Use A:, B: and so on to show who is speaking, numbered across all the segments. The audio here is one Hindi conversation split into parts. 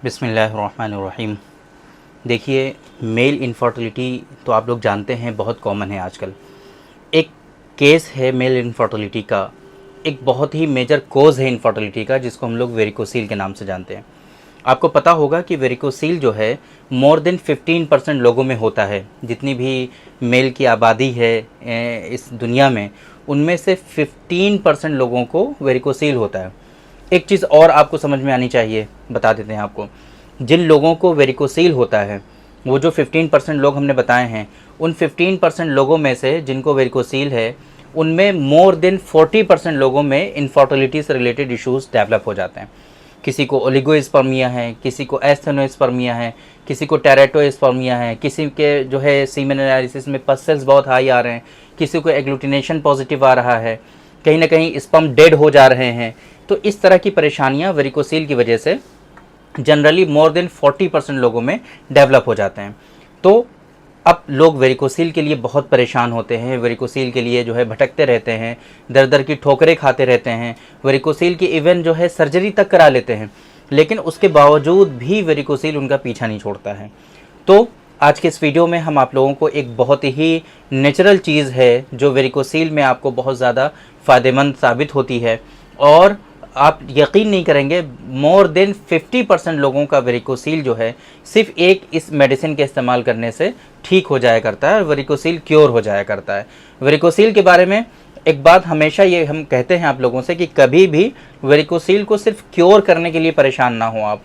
A: बिस्मिल्लाहिर्रहमानिर्रहीम। देखिए, मेल इनफर्टिलिटी तो आप लोग जानते हैं बहुत कॉमन है आजकल। एक केस है मेल इनफर्टिलिटी का, एक बहुत ही मेजर कोज़ है इनफर्टिलिटी का, जिसको हम लोग वेरिकोसील के नाम से जानते हैं। आपको पता होगा कि वेरिकोसील जो है मोर देन 15% लोगों में होता है। जितनी भी मेल की आबादी है इस दुनिया में, उनमें से 15% लोगों को वेरिकोसील होता है। एक चीज़ और आपको समझ में आनी चाहिए, बता देते हैं आपको। जिन लोगों को वेरिकोसील होता है, वो जो 15% लोग हमने बताए हैं, उन 15% लोगों में से जिनको वेरिकोसील है, उनमें मोर देन 40% लोगों में इनफर्टिलिटी से रिलेटेड इश्यूज़ डेवलप हो जाते हैं। किसी को ओलिगोस्पर्मिया है, किसी को एस्थेनोस्पर्मिया है, किसी को टेरेटोस्पर्मिया है, किसी के जो है सीमेन एनालिसिस में पस सेल्स बहुत हाई आ रहे हैं, किसी को एग्लूटिनेशन पॉजिटिव आ रहा है, कहीं ना कहीं स्पर्म डेड हो जा रहे हैं। तो इस तरह की परेशानियां वेरिकोसील की वजह से जनरली मोर देन 40% लोगों में डेवलप हो जाते हैं। तो अब लोग वेरिकोसील के लिए बहुत परेशान होते हैं, वेरिकोसील के लिए जो है भटकते रहते हैं, दर दर की ठोकरें खाते रहते हैं, वेरिकोसील की इवन जो है सर्जरी तक करा लेते हैं, लेकिन उसके बावजूद भी वेरिकोसील उनका पीछा नहीं छोड़ता है। तो आज के इस वीडियो में हम आप लोगों को एक बहुत ही नेचुरल चीज़ है जो वेरिकोसील में आपको बहुत ज़्यादा फ़ायदेमंद साबित होती है, और आप यकीन नहीं करेंगे, मोर देन 50% लोगों का वेरिकोसील जो है सिर्फ एक इस मेडिसिन के इस्तेमाल करने से ठीक हो जाया करता है, वेरिकोसील क्योर हो जाया करता है। वेरिकोसील के बारे में एक बात हमेशा ये हम कहते हैं आप लोगों से कि कभी भी वेरिकोसील को सिर्फ क्योर करने के लिए परेशान ना हो आप।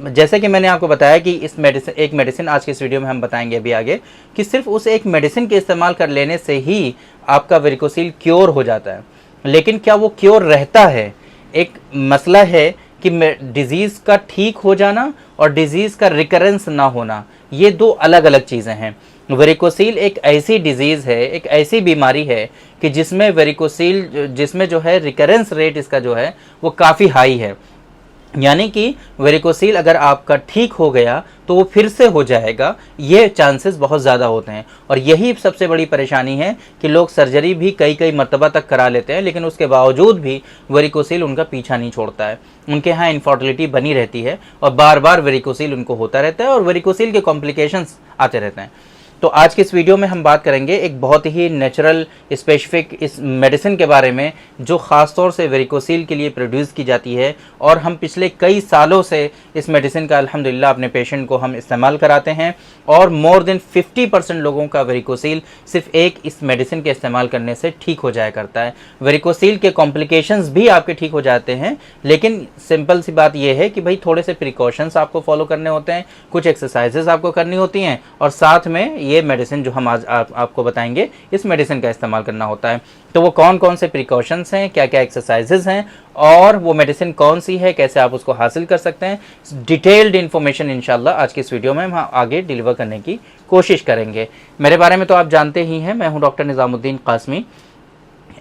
A: जैसे कि मैंने आपको बताया कि इस एक मेडिसिन आज के इस वीडियो में हम बताएंगे अभी आगे, कि सिर्फ उस एक मेडिसिन के इस्तेमाल कर लेने से ही आपका वेरिकोसील क्योर हो जाता है। लेकिन क्या वो क्योर रहता है? एक मसला है कि डिज़ीज़ का ठीक हो जाना और डिज़ीज़ का रिकरेंस ना होना, ये दो अलग अलग चीज़ें हैं। वेरिकोसील एक ऐसी डिज़ीज़ है, एक ऐसी बीमारी है कि जिसमें जिसमें जो है रिकरेंस रेट इसका जो है वो काफ़ी हाई है। यानी कि वेरिकोसील अगर आपका ठीक हो गया तो वो फिर से हो जाएगा, ये चांसेस बहुत ज़्यादा होते हैं। और यही सबसे बड़ी परेशानी है कि लोग सर्जरी भी कई कई मरतबा तक करा लेते हैं, लेकिन उसके बावजूद भी वेरिकोसील उनका पीछा नहीं छोड़ता है। उनके यहाँ इनफर्टिलिटी बनी रहती है और बार बार वेरिकोसील उनको होता रहता है और वेरिकोसील के कॉम्प्लिकेशंस आते रहते हैं। तो आज के इस वीडियो में हम बात करेंगे एक बहुत ही नेचुरल स्पेसिफिक इस मेडिसिन के बारे में, जो ख़ास तौर से वेरिकोसील के लिए प्रोड्यूस की जाती है, और हम पिछले कई सालों से इस मेडिसिन का अल्हम्दुलिल्लाह अपने पेशेंट को हम इस्तेमाल कराते हैं, और मोर देन 50% लोगों का वेरिकोसील सिर्फ एक इस मेडिसिन के इस्तेमाल करने से ठीक हो जाया करता है। वेरिकोसील के कॉम्प्लिकेशंस भी आपके ठीक हो जाते हैं, लेकिन सिंपल सी बात यह है कि भाई थोड़े से प्रिकॉशंस आपको फॉलो करने होते हैं, कुछ एक्सरसाइजेज आपको करनी होती हैं, और साथ में ये मेडिसिन जो हम आज आपको बताएंगे, इस मेडिसिन का इस्तेमाल करना होता है। तो वो कौन कौन से प्रिकॉशंस हैं, क्या क्या एक्सरसाइजेज हैं, और वो मेडिसिन कौन सी है, कैसे आप उसको हासिल कर सकते हैं, डिटेल्ड इन्फॉर्मेशन इंशाल्लाह आज की इस वीडियो में हम आगे डिलीवर करने की कोशिश करेंगे। मेरे बारे में तो आप जानते ही हैं, मैं हूं doctor Nizamuddin Qasmi.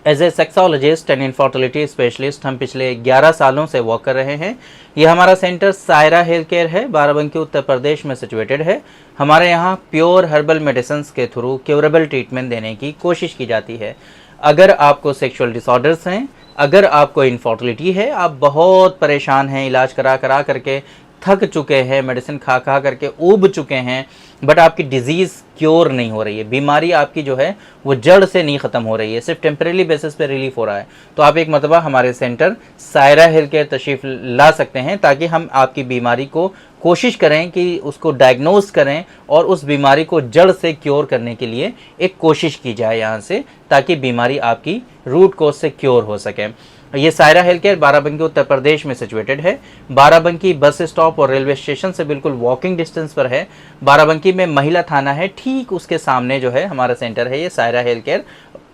A: As a sexologist and infertility specialist हम पिछले 11 सालों से वर्क कर रहे हैं। ये हमारा सेंटर सायरा हेल्थ केयर है, बाराबंकी उत्तर प्रदेश में सिचुएटेड है। हमारे यहाँ प्योर हर्बल मेडिसिन के थ्रू क्योरेबल ट्रीटमेंट देने की कोशिश की जाती है। अगर आपको सेक्सुअल डिसऑर्डर्स हैं, अगर आपको इनफर्टिलिटी है, आप बहुत परेशान हैं, इलाज करा करा करके थक चुके हैं, मेडिसिन खा खा करके ऊब चुके हैं, बट आपकी डिज़ीज़ क्योर नहीं हो रही है, बीमारी आपकी जो है वो जड़ से नहीं ख़त्म हो रही है, सिर्फ टेम्परेरी बेसिस पे रिलीफ हो रहा है, तो आप एक मरतबा हमारे सेंटर सायरा हेल्थ केयर तशरीफ़ ला सकते हैं, ताकि हम आपकी बीमारी को कोशिश करें कि उसको डायग्नोज करें और उस बीमारी को जड़ से क्योर करने के लिए एक कोशिश की जाए यहाँ से, ताकि बीमारी आपकी रूट कोज से क्योर हो सके। ये सायरा हेल्थ केयर बाराबंकी उत्तर प्रदेश में सिचुएटेड है। बाराबंकी बस स्टॉप और रेलवे स्टेशन से बिल्कुल वॉकिंग डिस्टेंस पर है। बाराबंकी में महिला थाना है, ठीक उसके सामने जो है हमारा सेंटर है, ये Saira health care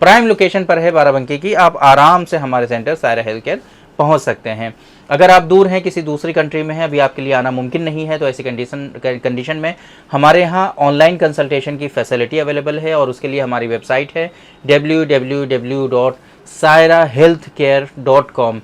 A: prime location पर है बाराबंकी की। आप आराम से हमारे सेंटर सायरा हेल्थ केयर पहुँच सकते हैं। अगर आप दूर हैं, किसी दूसरी कंट्री में हैं, अभी आपके लिए आना मुमकिन नहीं है, तो ऐसी कंडीशन में हमारे यहाँ ऑनलाइन कंसल्टेशन की फैसिलिटी अवेलेबल है, और उसके लिए हमारी वेबसाइट है www.sairahealthcare.com।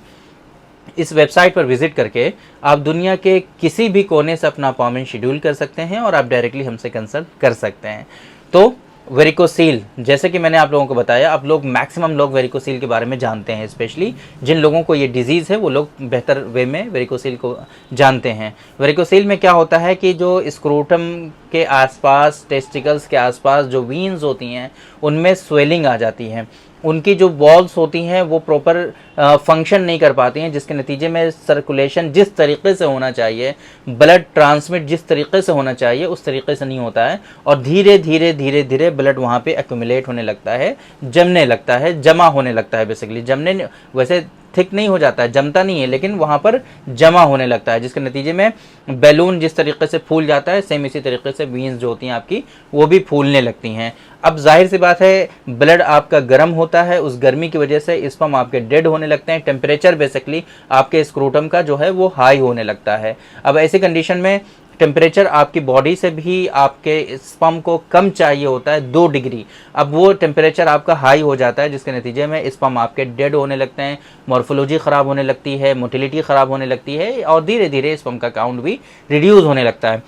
A: इस वेबसाइट पर विज़िट करके आप दुनिया के किसी भी कोने से अपना अपॉइंटमेंट शेड्यूल कर सकते हैं और आप डायरेक्टली हमसे कंसल्ट कर सकते हैं। तो वेरिकोसील, जैसे कि मैंने आप लोगों को बताया, आप लोग मैक्सिमम लोग वेरिकोसील के बारे में जानते हैं, स्पेशली जिन लोगों को ये डिजीज़ है वो लोग बेहतर वे में वेरिकोसील को जानते हैं। वेरिकोसील में क्या होता है कि जो स्क्रोटम के आसपास, टेस्टिकल्स के आसपास जो वीन्स होती हैं उनमें स्वेलिंग आ जाती है, उनकी जो वॉल्व्स होती हैं वो प्रॉपर फंक्शन नहीं कर पाती हैं, जिसके नतीजे में सर्कुलेशन जिस तरीके से होना चाहिए, ब्लड ट्रांसमिट जिस तरीके से होना चाहिए उस तरीके से नहीं होता है, और धीरे धीरे धीरे धीरे ब्लड वहाँ पे एक्यूमुलेट होने लगता है, जमने लगता है, जमा होने लगता है। बेसिकली जमने, वैसे थिक नहीं हो जाता है, जमता नहीं है, लेकिन वहाँ पर जमा होने लगता है, जिसके नतीजे में बैलून जिस तरीके से फूल जाता है, सेम इसी तरीके से वीन्स जो होती हैं आपकी वो भी फूलने लगती हैं। अब जाहिर सी बात है, ब्लड आपका गर्म होता है, उस गर्मी की वजह से स्पर्म आपके डेड होने लगते हैं, टेम्परेचर बेसिकली आपके स्क्रोटम का जो है वो हाई होने लगता है। अब ऐसी कंडीशन में टेम्परेचर आपकी बॉडी से भी आपके स्पर्म को कम चाहिए होता है 2 डिग्री। अब वो टेम्परेचर आपका हाई हो जाता है, जिसके नतीजे में स्पर्म आपके डेड होने लगते हैं, मॉर्फोलॉजी ख़राब होने लगती है, मोटिलिटी ख़राब होने लगती है, और धीरे धीरे स्पर्म का काउंट भी रिड्यूस होने लगता है।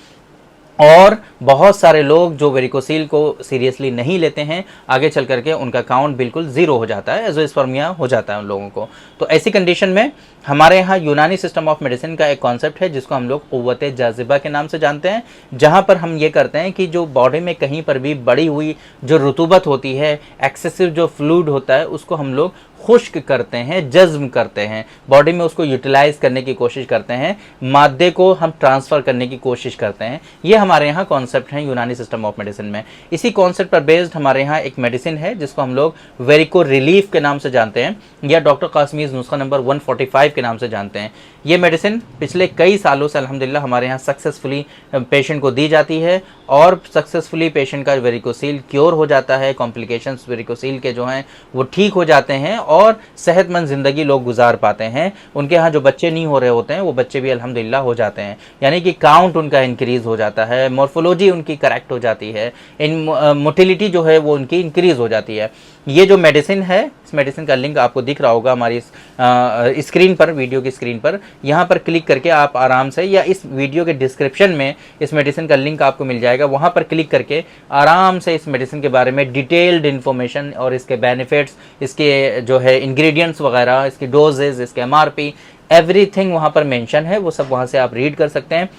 A: और बहुत सारे लोग जो वेरिकोसील को सीरियसली नहीं लेते हैं, आगे चल करके उनका काउंट बिल्कुल ज़ीरो हो जाता है, एज़ोस्पर्मिया हो जाता है उन लोगों को। तो ऐसी कंडीशन में हमारे यहाँ यूनानी सिस्टम ऑफ मेडिसिन का एक कॉन्सेप्ट है जिसको हम लोग क़ुव्वत जाज़िबा के नाम से जानते हैं, जहाँ पर हम ये करते हैं कि जो बॉडी में कहीं पर भी बढ़ी हुई जो रुतूबत होती है, एक्सेसिव जो फ्लूइड होता है, उसको हम लोग खुश्क करते हैं, जज्म करते हैं, बॉडी में उसको यूटिलाइज करने की कोशिश करते हैं, मादे को हम ट्रांसफ़र करने की कोशिश करते हैं। ये हमारे यहाँ कॉन्सेप्ट हैं यूनानी सिस्टम ऑफ मेडिसिन में। इसी कॉन्सेप्ट पर बेस्ड हमारे यहाँ एक मेडिसिन है जिसको हम लोग वेरिको रिलीफ के नाम से जानते हैं, या डॉक्टर कासमीज़ नुस्खा नंबर 145 के नाम से जानते हैं। ये मेडिसिन पिछले कई सालों से अल्हम्दुलिल्लाह हमारे यहाँ सक्सेसफुली पेशेंट को दी जाती है, और सक्सेसफुली पेशेंट का वेरिकोसील क्योर हो जाता है, कॉम्प्लिकेशंस वेरिकोसील के जो हैं वो ठीक हो जाते हैं, और सेहतमंद ज़िंदगी लोग गुजार पाते हैं। उनके यहाँ जो बच्चे नहीं हो रहे होते हैं वो बच्चे भी अल्हम्दुलिल्लाह हो जाते हैं, यानी कि काउंट उनका इंक्रीज़ हो जाता है, मॉर्फोलॉजी उनकी करेक्ट हो जाती है, मोटिलिटी जो है वो उनकी इंक्रीज़ हो जाती है। ये जो मेडिसिन है, इस मेडिसिन का लिंक आपको दिख रहा होगा हमारी स्क्रीन पर, वीडियो की स्क्रीन पर। यहाँ पर क्लिक करके आप आराम से, या इस वीडियो के डिस्क्रिप्शन में इस मेडिसिन का लिंक आपको मिल जाएगा, वहाँ पर क्लिक करके आराम से इस मेडिसिन के बारे में डिटेल्ड इन्फॉर्मेशन और इसके बेनिफिट्स, इसके जो है इंग्रेडिएंट्स वगैरह, इसकी डोजेज, इसके MRP, एवरीथिंग वहाँ पर मेंशन है, वो सब वहाँ से आप रीड कर सकते हैं,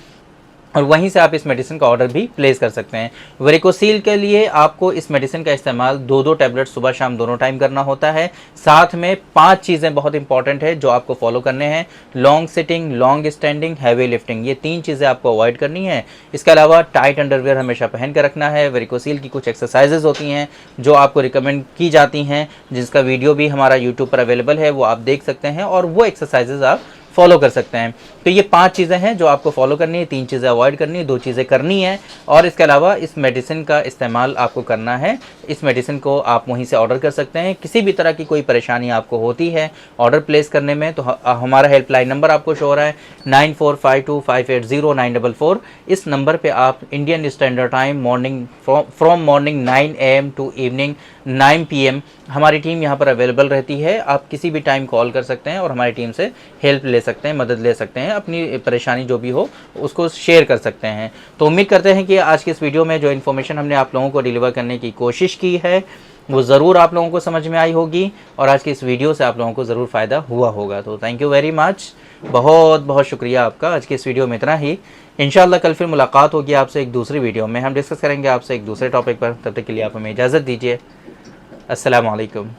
A: और वहीं से आप इस मेडिसिन का ऑर्डर भी प्लेस कर सकते हैं। वेरिकोसील के लिए आपको इस मेडिसिन का इस्तेमाल 2-2 टैबलेट सुबह शाम दोनों टाइम करना होता है। साथ में 5 चीज़ें बहुत इंपॉर्टेंट है जो आपको फॉलो करने हैं: long sitting, long standing, heavy lifting. ये 3 चीज़ें आपको अवॉइड करनी है। इसके अलावा टाइट अंडरवेयर हमेशा पहन कर रखना है। वेरिकोसील की कुछ एक्सरसाइजेज होती हैं जो आपको रिकमेंड की जाती हैं, जिसका वीडियो भी हमारा यूट्यूब पर अवेलेबल है, वो आप देख सकते हैं, और वो एक्सरसाइजेज आप फॉलो कर सकते हैं। तो ये 5 चीज़ें हैं जो आपको फॉलो करनी है, 3 चीज़ें अवॉइड करनी है, 2 चीज़ें करनी है। और इसके अलावा इस मेडिसिन का इस्तेमाल आपको करना है। इस मेडिसिन को आप वहीं से ऑर्डर कर सकते हैं। किसी भी तरह की कोई परेशानी आपको होती है ऑर्डर प्लेस करने में, तो हमारा हेल्पलाइन नंबर आपको शो हो रहा है 9452580944। इस नंबर पर आप Indian standard time from morning 9 AM to evening 9 PM हमारी टीम यहाँ पर अवेलेबल रहती है। आप किसी भी टाइम कॉल कर सकते हैं और हमारी टीम से हेल्प ले सकते हैं, मदद ले सकते हैं, अपनी परेशानी जो भी हो उसको शेयर कर सकते हैं। तो उम्मीद करते हैं कि आज के इस वीडियो में जो इन्फॉर्मेशन हमने आप लोगों को डिलीवर करने की कोशिश की है वो ज़रूर आप लोगों को समझ में आई होगी, और आज की इस वीडियो से आप लोगों को ज़रूर फ़ायदा हुआ होगा। तो थैंक यू वेरी मच, बहुत बहुत शुक्रिया आपका। आज की इस वीडियो में इतना ही। इंशाल्लाह कल फिर मुलाकात होगी आपसे एक दूसरी वीडियो में, हम डिस्कस करेंगे आपसे एक दूसरे टॉपिक पर। तब तक के लिए आप हमें इजाज़त दीजिए। अस्सलाम वालेकुम।